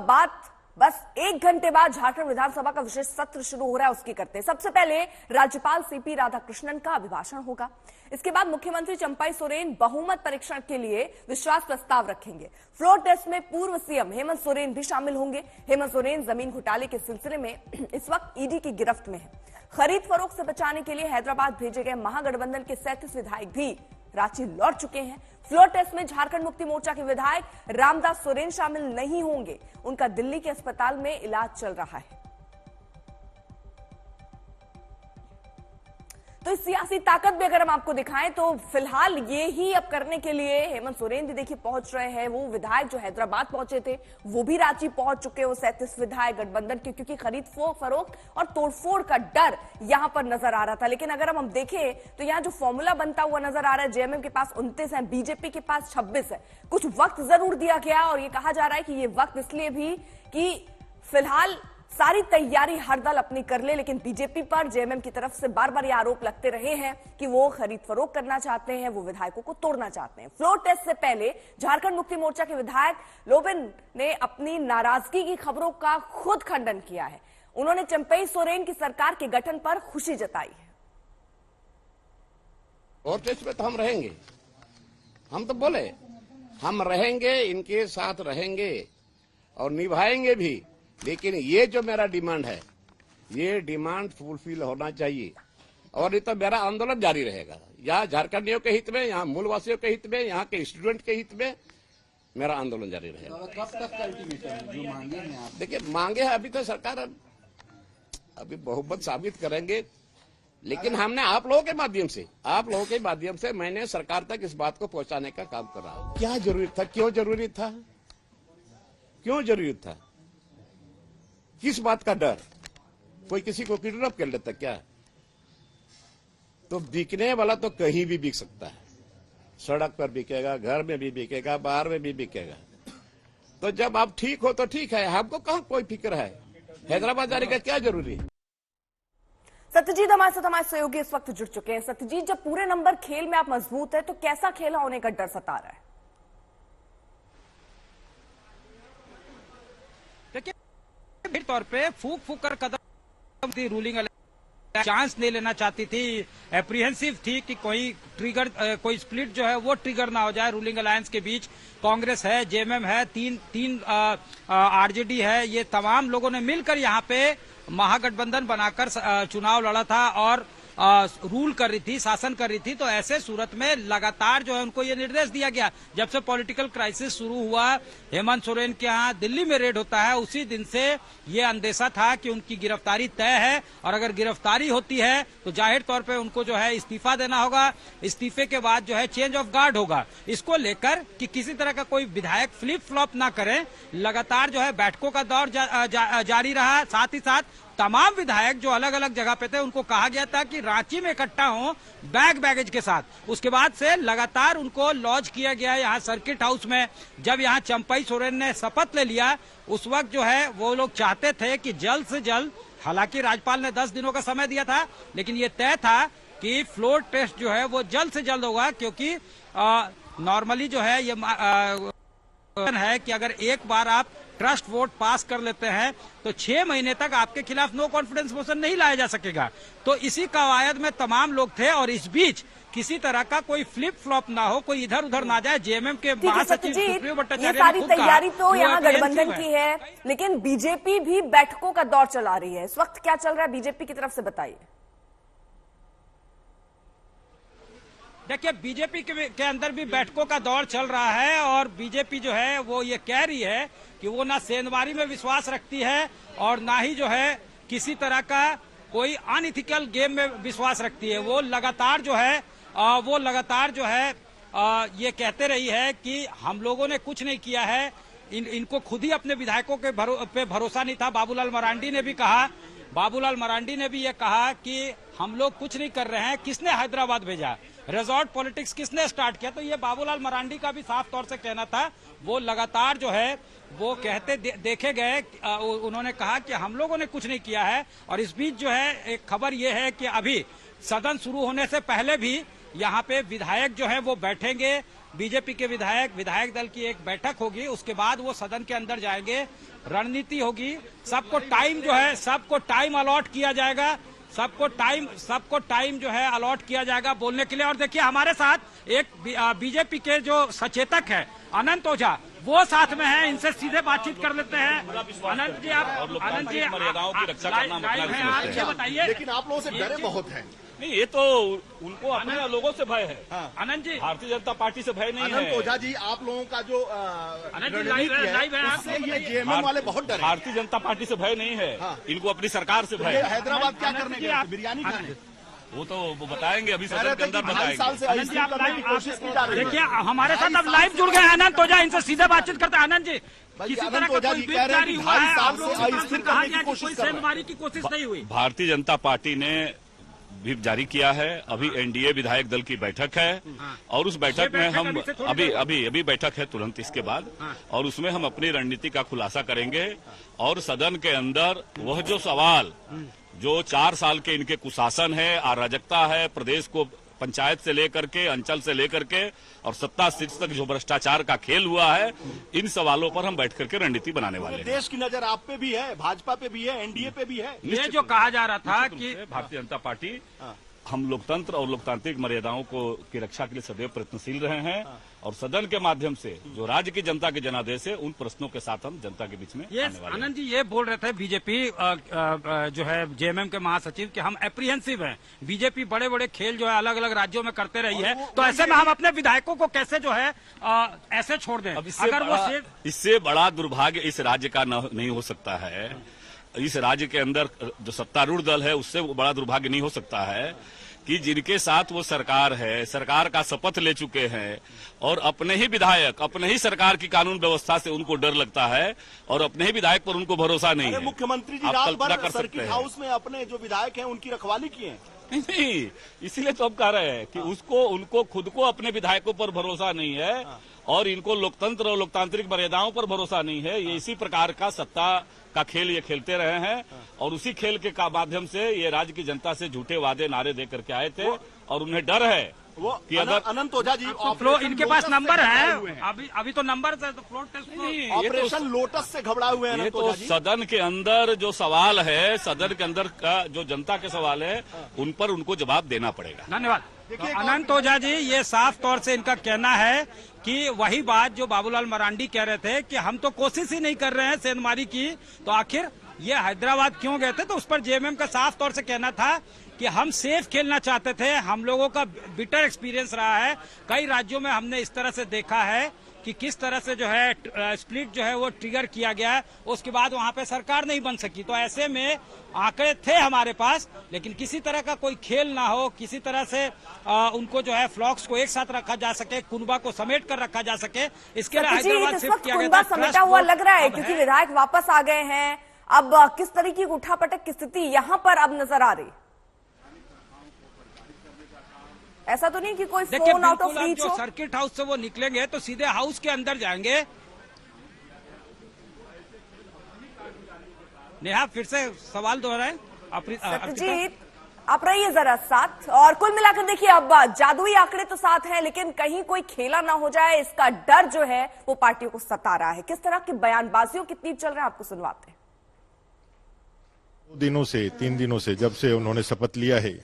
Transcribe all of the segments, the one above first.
बात बस 1 घंटे बाद झारखंड विधानसभा का विशेष सत्र शुरू हो रहा है, उसकी करते हैं। सबसे पहले राज्यपाल सीपी राधाकृष्णन का अभिभाषण होगा। इसके बाद मुख्यमंत्री चंपाई सोरेन बहुमत परीक्षण के लिए विश्वास प्रस्ताव रखेंगे। फ्लोर टेस्ट में पूर्व सीएम हेमंत सोरेन भी शामिल होंगे। हेमंत सोरेन जमीन घोटाले के सिलसिले में इस वक्त ईडी की गिरफ्त में है। खरीद फरोख्त से बचाने के लिए हैदराबाद भेजे गए महागठबंधन के 37 विधायक भी रांची लौट चुके हैं। फ्लोर टेस्ट में झारखंड मुक्ति मोर्चा के विधायक रामदास सोरेन शामिल नहीं होंगे। उनका दिल्ली के अस्पताल में इलाज चल रहा है। तो इस सियासी ताकत भी अगर हम आपको दिखाएं तो फिलहाल ये ही अब करने के लिए हेमंत सोरेन भी देखिए पहुंच रहे हैं। वो विधायक जो हैदराबाद पहुंचे थे वो भी रांची पहुंच चुके हैं, वो 37 विधायक गठबंधन के, क्योंकि खरीद फरोख्त और तोड़फोड़ का डर यहां पर नजर आ रहा था। लेकिन अगर हम देखें तो यहां जो फॉर्मूला बनता हुआ नजर आ रहा है, जेएमएम के पास 29 है, बीजेपी के पास 26 है। कुछ वक्त जरूर दिया गया और ये कहा जा रहा है कि ये वक्त इसलिए भी कि फिलहाल सारी तैयारी हर दल अपनी कर ले, लेकिन बीजेपी पर जेएमएम की तरफ से बार बार ये आरोप लगते रहे हैं कि वो खरीद फरोख्त करना चाहते हैं, वो विधायकों को तोड़ना चाहते हैं। फ्लोर टेस्ट से पहले झारखंड मुक्ति मोर्चा के विधायक लोबिन ने अपनी नाराजगी की खबरों का खुद खंडन किया है। उन्होंने चंपाई सोरेन की सरकार के गठन पर खुशी जताई है। फ्लोर टेस्ट में तो हम रहेंगे, हम तो बोले हम रहेंगे, इनके साथ रहेंगे और निभाएंगे भी। लेकिन ये जो मेरा डिमांड है, ये डिमांड फुलफिल होना चाहिए और ये तो मेरा आंदोलन जारी रहेगा। यहाँ झारखंडियों के हित में, यहाँ मूलवासियों के हित में, यहाँ के स्टूडेंट के हित में मेरा आंदोलन जारी रहेगा। कब तक का अल्टीमेटम है जो मांगे हैं आप? देखिए मांगे हैं, अभी तो सरकार अभी बहुमत साबित करेंगे, लेकिन हमने आप लोगों के माध्यम से मैंने सरकार तक इस बात को पहुंचाने का काम कर रहा हूं। क्या जरूरी था, क्यों जरूरी था, किस बात का डर? कोई किसी को किडनैप कर लेता क्या? तो बिकने वाला तो कहीं भी बिक सकता है, सड़क पर बिकेगा, घर में भी बिकेगा, बाहर में भी बिकेगा। तो जब आप ठीक हो तो ठीक है, हमको कहां कोई फिक्र है, हैदराबाद जाने का क्या जरूरी है। सत्यजीत हमारे सहयोगी इस वक्त जुड़ चुके हैं। सत्यजीत, जब पूरे नंबर खेल में आप मजबूत है तो कैसा खेला होने का डर सता रहा है? देखिए तौर पे फूक कर कदम थी रूलिंग, चांस नहीं लेना चाहती थी, एप्रीहेंसिव थी कि कोई स्प्लिट जो है वो ट्रिगर ना हो जाए रूलिंग अलायंस के बीच। कांग्रेस है, जेएमएम है, तीन आरजेडी है, ये तमाम लोगों ने मिलकर यहाँ पे महागठबंधन बनाकर चुनाव लड़ा था और रूल कर रही थी, शासन कर रही थी। तो ऐसे सूरत में लगातार जो है उनको ये निर्देश दिया गया, जब से पॉलिटिकल क्राइसिस शुरू हुआ, हेमंत सोरेन के यहाँ दिल्ली में रेड होता है, उसी दिन से ये अंदेशा था कि उनकी गिरफ्तारी तय है और अगर गिरफ्तारी होती है तो जाहिर तौर पे उनको जो है इस्तीफा देना होगा। इस्तीफे के बाद जो है चेंज ऑफ गार्ड होगा। इसको लेकर कि किसी तरह का कोई विधायक फ्लिप फ्लॉप ना करे, लगातार जो है बैठकों का दौर जारी रहा। साथ ही साथ तमाम विधायक जो अलग अलग जगह पे थे उनको कहा गया था कि रांची में इकट्ठा हो बैगेज के साथ। उसके बाद से लगातार उनको लॉन्च किया गया यहाँ सर्किट हाउस में। जब यहाँ चंपाई सोरेन ने शपथ ले लिया उस वक्त जो है वो लोग चाहते थे कि जल्द से जल्द, हालांकि राज्यपाल ने 10 दिनों का समय दिया था, लेकिन ये तय था कि फ्लोर टेस्ट जो है वो जल्द से जल्द होगा, क्योंकि नॉर्मली जो है ये है कि अगर एक बार आप ट्रस्ट वोट पास कर लेते हैं तो 6 महीने तक आपके खिलाफ नो कॉन्फिडेंस मोशन नहीं लाया जा सकेगा। तो इसी कवायद में तमाम लोग थे और इस बीच किसी तरह का कोई फ्लिप फ्लॉप ना हो, कोई इधर उधर ना जाए। जेएमएम के महासचिव सुप्रियो भट्टाचार्य ने सारी तैयारी तो यहाँ गठबंधन की है, लेकिन बीजेपी भी बैठकों का दौर चला रही है। इस वक्त क्या चल रहा है बीजेपी की तरफ से, बताइए। देखिए बीजेपी के अंदर भी बैठकों का दौर चल रहा है और बीजेपी जो है वो ये कह रही है कि वो ना सेंधमारी में विश्वास रखती है और ना ही जो है किसी तरह का कोई अनइथिकल गेम में विश्वास रखती है। वो लगातार जो है ये कहते रही है कि हम लोगों ने कुछ नहीं किया है। इनको खुद ही अपने विधायकों के पे भरोसा नहीं था। बाबूलाल मरांडी ने भी ये कहा कि हम लोग कुछ नहीं कर रहे हैं, किसने हैदराबाद भेजा, रिजॉर्ट पॉलिटिक्स किसने स्टार्ट किया। तो ये बाबूलाल मरांडी का भी साफ तौर से कहना था। वो लगातार जो है वो कहते देखे गए, उन्होंने कहा कि हम लोगों ने कुछ नहीं किया है। और इस बीच जो है एक खबर ये है कि अभी सदन शुरू होने से पहले भी यहाँ पे विधायक जो है वो बैठेंगे, बीजेपी के विधायक दल की एक बैठक होगी, उसके बाद वो सदन के अंदर जाएंगे, रणनीति होगी, सबको टाइम जो है सबको टाइम अलॉट किया जाएगा, सबको टाइम जो है अलॉट किया जाएगा बोलने के लिए। और देखिए हमारे साथ एक बीजेपी के जो सचेतक है अनंत ओझा, वो साथ में है, इनसे सीधे बातचीत कर लेते हैं। अनंत जी, आप मर्यादाओं की रक्षा करना आप बताइए। लेकिन आप लोगों से डरे बहुत हैं। नहीं, ये तो उनको अपने लोगों से भय है। हाँ। अनंत जी, भारतीय जनता पार्टी से भय नहीं है। अनंत ओझा जी, आप लोगों का जो लाइव है, उससे ये जेएमएम वाले बहुत डरे। भारतीय जनता पार्टी से भय नहीं है। हाँ। इनको अपनी सरकार से भय है। हैदराबाद क्या करने गए? बिरयानी खाने। वो तो वो बताएंगे, अभी सदन के अंदर 2.5 साल से अस्थिर करने की कोशिश की जा रही है। देखिए हमारे साथ अब लाइव जुड़ गए अनंत ओझा, इनसे सीधे बातचीत करते हैं। आनंद जी, किसी तरह का कोई बिल जारी हुआ है? आप लोगों से अस्थिर करने की कोशिश नहीं हुई? भारतीय जनता पार्टी ने भी जारी किया है। अभी एनडीए विधायक दल की बैठक है और उस बैठक में हम अभी बैठक है तुरंत इसके बाद, और उसमें हम अपनी रणनीति का खुलासा करेंगे। और सदन के अंदर वह जो सवाल जो 4 साल के इनके कुशासन है, अराजकता है, प्रदेश को पंचायत से लेकर के, अंचल से लेकर के और सत्ता शीर्ष तक जो भ्रष्टाचार का खेल हुआ है, इन सवालों पर हम बैठ करके रणनीति बनाने वाले हैं। देश की नजर आप पे भी है, भाजपा पे भी है, एनडीए पे भी है। ये जो कहा जा रहा था कि भारतीय जनता पार्टी हम लोकतंत्र और लोकतांत्रिक मर्यादाओं की रक्षा के लिए सदैव प्रयत्नशील रहे हैं और सदन के माध्यम से जो राज्य की जनता के जनादेश है, उन प्रश्नों के साथ हम जनता के बीच में आने वाले हैं। आनंद जी, ये बोल रहे थे बीजेपी जो है जेएमएम के महासचिव कि हम एप्रीहेंसिव हैं, बीजेपी बड़े बड़े खेल जो है अलग अलग राज्यों में करते रही है, तो ऐसे में हम अपने विधायकों को कैसे जो है ऐसे छोड़ दें? अगर वो इससे बड़ा दुर्भाग्य इस राज्य का नहीं हो सकता है। इस राज्य के अंदर जो सत्तारूढ़ दल है, उससे बड़ा दुर्भाग्य नहीं हो सकता है कि जिनके साथ वो सरकार है, सरकार का शपथ ले चुके हैं और अपने ही विधायक, अपने ही सरकार की कानून व्यवस्था से उनको डर लगता है और अपने ही विधायक पर उनको भरोसा नहीं है। मुख्यमंत्री जी रात भर सर्किट हाउस में अपने जो विधायक हैं उनकी रखवाली की है। नहीं, इसीलिए तो हम कह रहे हैं कि उनको खुद को अपने विधायकों पर भरोसा नहीं है और इनको लोकतंत्र और लोकतांत्रिक मर्यादाओं पर भरोसा नहीं है। ये इसी प्रकार का सत्ता का खेल ये खेलते रहे हैं और उसी खेल के माध्यम से ये राज्य की जनता से झूठे वादे नारे दे करके आए थे और उन्हें डर है कि अगर अनंत ओझा जी इनके पास नंबर है, अभी तो नंबर से तो फ्लोर टेस्ट ऑपरेशन लोटस से घबराए हुए हैं। ये तो सदन के अंदर जो सवाल है, सदन के अंदर का जो जनता के सवाल है, उन पर उनको जवाब देना पड़ेगा। धन्यवाद। तो अनंत ओझा जी, ये साफ तौर से इनका कहना है कि वही बात जो बाबूलाल मरांडी कह रहे थे कि हम तो कोशिश ही नहीं कर रहे हैं सेंधमारी की, तो आखिर ये हैदराबाद क्यों गए थे? तो उस पर जेएमएम का साफ तौर से कहना था कि हम सेफ खेलना चाहते थे। हम लोगों का बिटर एक्सपीरियंस रहा है, कई राज्यों में हमने इस तरह से देखा है कि किस तरह से जो है स्प्लिट जो है वो ट्रिगर किया गया है, उसके बाद वहां पे सरकार नहीं बन सकी। तो ऐसे में आंकड़े थे हमारे पास, लेकिन किसी तरह का कोई खेल ना हो, किसी तरह से उनको जो है फ्लॉक्स को एक साथ रखा जा सके, कुनबा को समेट कर रखा जा सके, इसके लिए हैदराबाद शिफ्ट किया गया था। समेटा हुआ लग रहा है क्योंकि विधायक वापस आ गए हैं। अब किस तरीके की उठापटक की स्थिति यहां पर अब नजर आ रही? ऐसा तो नहीं कि कोई फोन आउट ऑफ रीच हो? सर्किट हाउस से वो निकलेंगे तो सीधे हाउस के अंदर जाएंगे। नेहा, फिर से सवाल दोहराएं। सत्यजीत, आप रहिए जरा साथ। और कुल मिलाकर देखिए, अब जादुई आंकड़े तो साथ हैं, लेकिन कहीं कोई खेला ना हो जाए, इसका डर जो है वो पार्टियों को सता रहा है। किस तरह की बयानबाजियों कितनी चल रहा है, आपको सुनवाते हैं। 3 दिनों से जब से उन्होंने शपथ लिया है,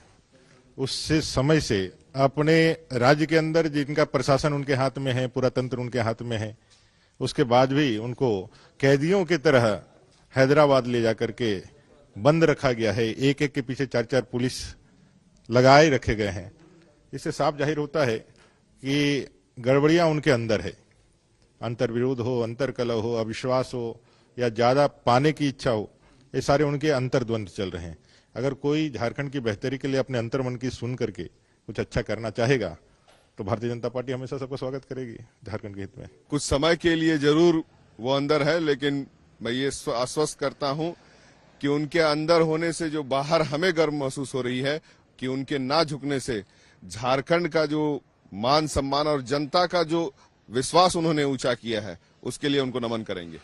उससे समय से अपने राज्य के अंदर जिनका प्रशासन उनके हाथ में है, पूरा तंत्र उनके हाथ में है, उसके बाद भी उनको कैदियों की तरह हैदराबाद ले जाकर के बंद रखा गया है। एक एक के पीछे 4-4 पुलिस लगाए रखे गए हैं। इससे साफ जाहिर होता है कि गड़बड़ियां उनके अंदर है। अंतर्विरोध हो, अंतर्कलह हो, अविश्वास हो या ज्यादा पाने की इच्छा हो, ये सारे उनके अंतर्द्वंद चल रहे हैं। अगर कोई झारखंड की बेहतरी के लिए अपने अंतर्मन की सुन करके कुछ अच्छा करना चाहेगा तो भारतीय जनता पार्टी हमेशा सबका स्वागत करेगी झारखंड के हित में। कुछ समय के लिए जरूर वो अंदर है, लेकिन मैं ये आश्वस्त करता हूं कि उनके अंदर होने से जो बाहर हमें गर्व महसूस हो रही है कि उनके ना झुकने से झारखंड का जो मान सम्मान और जनता का जो विश्वास उन्होंने ऊंचा किया है, उसके लिए उनको नमन करेंगे।